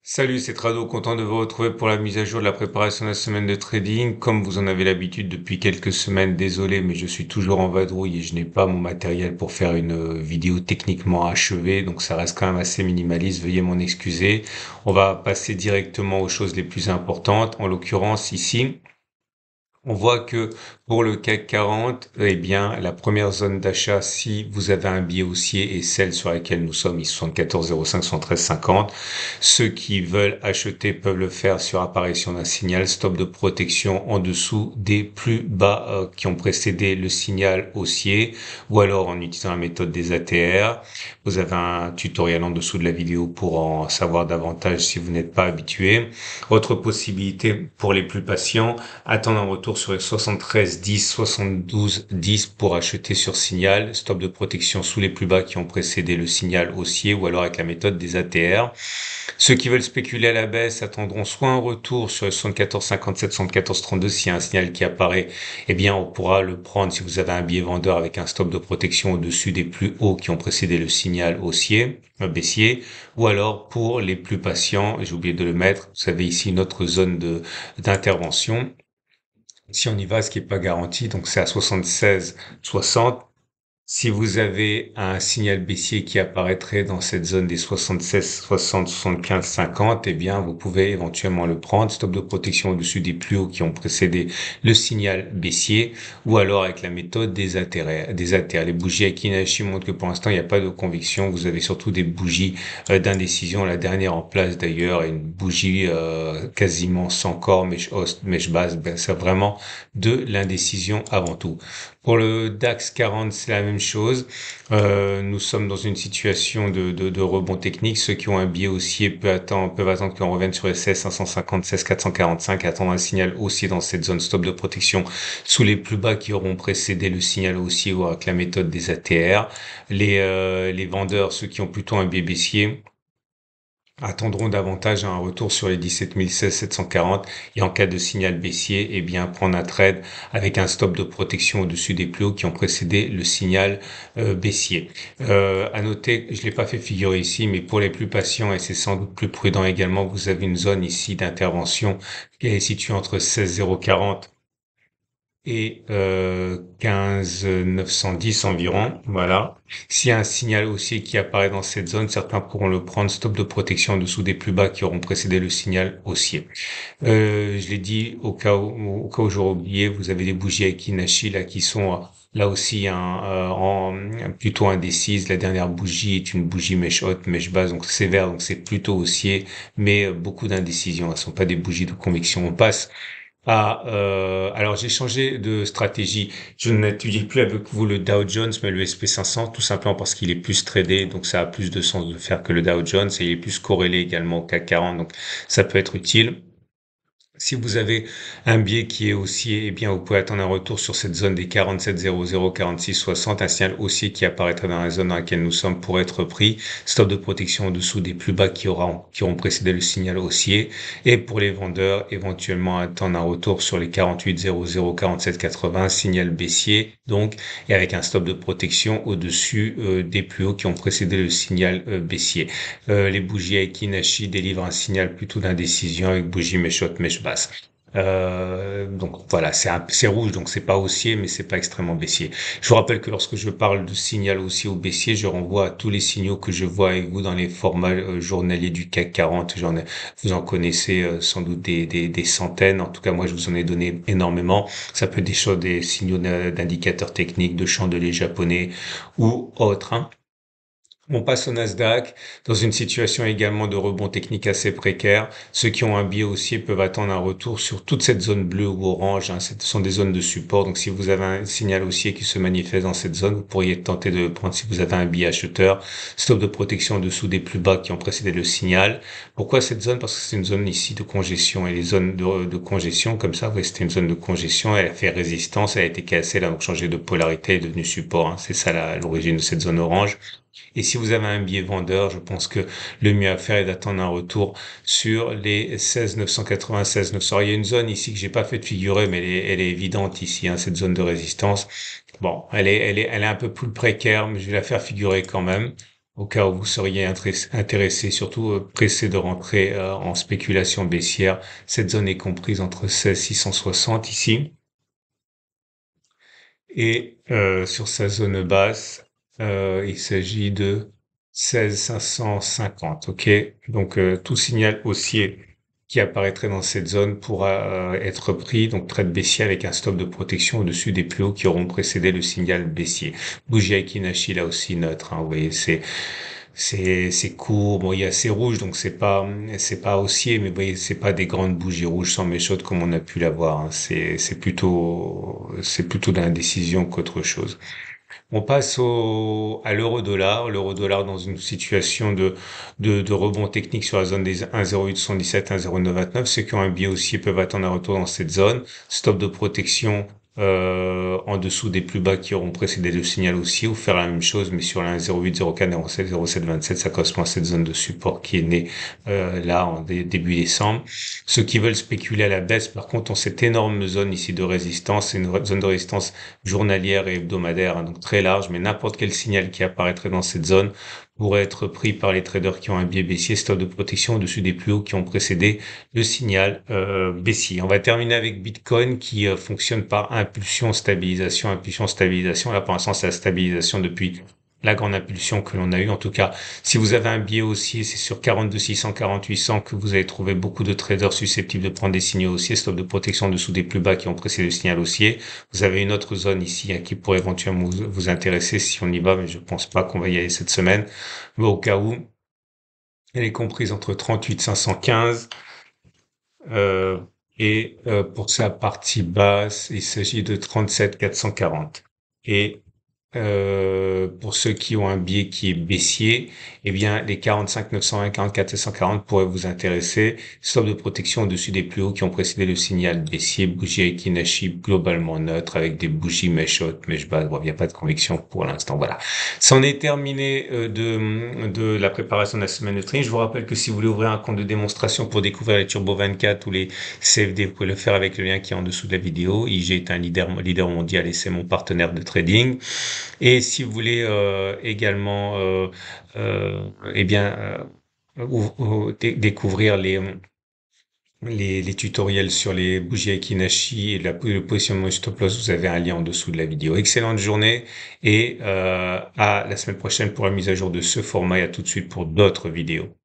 Salut, c'est Trado, content de vous retrouver pour la mise à jour de la préparation de la semaine de trading. Comme vous en avez l'habitude depuis quelques semaines, désolé, mais je suis toujours en vadrouille et je n'ai pas mon matériel pour faire une vidéo techniquement achevée, donc ça reste quand même assez minimaliste, veuillez m'en excuser. On va passer directement aux choses les plus importantes. En l'occurrence, ici, on voit que pour le CAC 40, eh bien, la première zone d'achat, si vous avez un biais haussier et celle sur laquelle nous sommes, ils 74,05, 73,50. Ceux qui veulent acheter peuvent le faire sur apparition d'un signal stop de protection en dessous des plus bas qui ont précédé le signal haussier ou alors en utilisant la méthode des ATR. Vous avez un tutoriel en dessous de la vidéo pour en savoir davantage si vous n'êtes pas habitué. Autre possibilité pour les plus patients, attendre un retour sur les 73, 10, 72, 10 pour acheter sur signal, stop de protection sous les plus bas qui ont précédé le signal haussier ou alors avec la méthode des ATR. Ceux qui veulent spéculer à la baisse attendront soit un retour sur les 74, 57, 74, 32 s'il y a un signal qui apparaît, eh bien on pourra le prendre si vous avez un biais vendeur avec un stop de protection au-dessus des plus hauts qui ont précédé le signal haussier, baissier, ou alors pour les plus patients, j'ai oublié de le mettre, vous savez ici notre zone d'intervention. Si on y va, ce qui est pas garanti, donc c'est à 76, 60. Si vous avez un signal baissier qui apparaîtrait dans cette zone des 76, 60, 75, 50, eh bien, vous pouvez éventuellement le prendre. Stop de protection au-dessus des plus hauts qui ont précédé le signal baissier ou alors avec la méthode des intérêts, des ATR. Les bougies Akinashi montrent que pour l'instant, il n'y a pas de conviction. Vous avez surtout des bougies d'indécision. La dernière en place d'ailleurs est une bougie quasiment sans corps, mèche basse. Ben, c'est vraiment de l'indécision avant tout. Pour le DAX 40, c'est la même chose. Nous sommes dans une situation de rebond technique. Ceux qui ont un biais haussier peuvent attendre qu'on revienne sur les 16 550, 16 445, attendre un signal haussier dans cette zone stop de protection sous les plus bas qui auront précédé le signal haussier ou avec la méthode des ATR. Les vendeurs, ceux qui ont plutôt un biais baissier, attendront davantage un retour sur les 17 016 740 et en cas de signal baissier, eh bien prendre un trade avec un stop de protection au-dessus des plus hauts qui ont précédé le signal baissier. À noter, je l'ai pas fait figurer ici, mais pour les plus patients et c'est sans doute plus prudent également, vous avez une zone ici d'intervention qui est située entre 16,040 et 15 910 environ, voilà. S'il y a un signal haussier qui apparaît dans cette zone, certains pourront le prendre stop de protection en dessous des plus bas qui auront précédé le signal haussier. Je l'ai dit au cas où j'aurais oublié, vous avez des bougies Akinashi là qui sont là aussi plutôt indécises. La dernière bougie est une bougie mèche haute, mèche basse, donc sévère, donc c'est plutôt haussier, mais beaucoup d'indécision. Elles sont pas des bougies de conviction. On passe alors j'ai changé de stratégie. Je n'étudie plus avec vous le Dow Jones, mais le SP 500, tout simplement parce qu'il est plus tradé, donc ça a plus de sens de le faire que le Dow Jones, et il est plus corrélé également au CAC 40, donc ça peut être utile. Si vous avez un biais qui est haussier, eh bien, vous pouvez attendre un retour sur cette zone des 47,00, 46,60, un signal haussier qui apparaîtra dans la zone dans laquelle nous sommes pour être pris. Stop de protection en dessous des plus bas qui auront précédé le signal haussier. Et pour les vendeurs, éventuellement attendre un retour sur les 48,00, 47,80, signal baissier, donc, et avec un stop de protection au-dessus des plus hauts qui ont précédé le signal baissier. Les bougies Aiki délivrent un signal plutôt d'indécision avec bougie mèche haute, mèche basse. Donc voilà, c'est rouge, donc c'est pas haussier, mais c'est pas extrêmement baissier. Je vous rappelle que lorsque je parle de signal haussier ou baissier, je renvoie à tous les signaux que je vois avec vous dans les formats journaliers du CAC 40. Vous en connaissez sans doute des centaines. En tout cas, moi, je vous en ai donné énormément. Ça peut être des choses, des signaux d'indicateurs techniques, de chandeliers japonais ou autres, hein. On passe au Nasdaq, dans une situation également de rebond technique assez précaire. Ceux qui ont un biais haussier peuvent attendre un retour sur toute cette zone bleue ou orange, hein. Ce sont des zones de support. Donc si vous avez un signal haussier qui se manifeste dans cette zone, vous pourriez tenter de le prendre si vous avez un biais acheteur. Stop de protection en dessous des plus bas qui ont précédé le signal. Pourquoi cette zone? Parce que c'est une zone ici de congestion. Et les zones de congestion, comme ça, vous voyez, c'était une zone de congestion. Elle a fait résistance, elle a été cassée, elle a donc changé de polarité, elle est devenue support, hein. C'est ça l'origine de cette zone orange. Et si vous avez un biais vendeur, je pense que le mieux à faire est d'attendre un retour sur les 16 980, 16 900. Il y a une zone ici que j'ai pas fait de figurer, mais elle est évidente ici, hein, cette zone de résistance. Bon, elle est un peu plus précaire, mais je vais la faire figurer quand même. au cas où vous seriez intéressé, surtout pressé de rentrer en spéculation baissière. Cette zone est comprise entre 16 660 ici et sur sa zone basse, il s'agit de 16 550. Ok, donc tout signal haussier qui apparaîtrait dans cette zone pourra être pris, donc trade baissier avec un stop de protection au-dessus des plus hauts qui auront précédé le signal baissier. Bougie Aikinashi là aussi neutre, hein, vous voyez, c'est court. Bon, il y a c'est rouge, donc c'est pas haussier, mais vous voyez, c'est pas des grandes bougies rouges sans méchotes comme on a pu l'avoir, hein. C'est plutôt de l'indécision qu'autre chose. On passe à l'euro-dollar. L'euro-dollar dans une situation de rebond technique sur la zone des 1,0877, 1,0929. Ceux qui ont un biais haussier peuvent attendre un retour dans cette zone. Stop de protection en dessous des plus bas qui auront précédé le signal haussier, ou faire la même chose, mais sur la 1,0804, 0,7, 0,727, ça correspond à cette zone de support qui est née là en début décembre. Ceux qui veulent spéculer à la baisse, par contre, ont cette énorme zone ici de résistance. C'est une zone de résistance journalière et hebdomadaire, hein, donc très large, mais n'importe quel signal qui apparaîtrait dans cette zone pourrait être pris par les traders qui ont un biais baissier, stop de protection au-dessus des plus hauts qui ont précédé le signal baissier. On va terminer avec Bitcoin qui fonctionne par impulsion, stabilisation, impulsion, stabilisation. Là, pour l'instant, c'est la stabilisation depuis la grande impulsion que l'on a eue. En tout cas, si vous avez un biais haussier, c'est sur 42 600, 48 100 que vous allez trouver beaucoup de traders susceptibles de prendre des signaux haussiers, stop de protection en dessous des plus bas qui ont précédé le signal haussier. Vous avez une autre zone ici, hein, qui pourrait éventuellement vous intéresser si on y va, mais je pense pas qu'on va y aller cette semaine. Mais au cas où, elle est comprise entre 38 515 euh, et pour sa partie basse, il s'agit de 37 440. Et pour ceux qui ont un biais qui est baissier, eh bien, les 45 920, 44 740 pourraient vous intéresser. Stop de protection au-dessus des plus hauts qui ont précédé le signal baissier. Bougie Aikinashi globalement neutre avec des bougies mèche haute, mèche basse. Bon, il n'y a pas de conviction pour l'instant. Voilà. C'en est terminé de la préparation de la semaine de trading. Je vous rappelle que si vous voulez ouvrir un compte de démonstration pour découvrir les Turbo 24 ou les CFD, vous pouvez le faire avec le lien qui est en dessous de la vidéo. IG est un leader mondial et c'est mon partenaire de trading. Et si vous voulez également, eh bien, découvrir les tutoriels sur les bougies Akinashi et le positionnement du stop loss, vous avez un lien en dessous de la vidéo. Excellente journée et à la semaine prochaine pour la mise à jour de ce format et à tout de suite pour d'autres vidéos.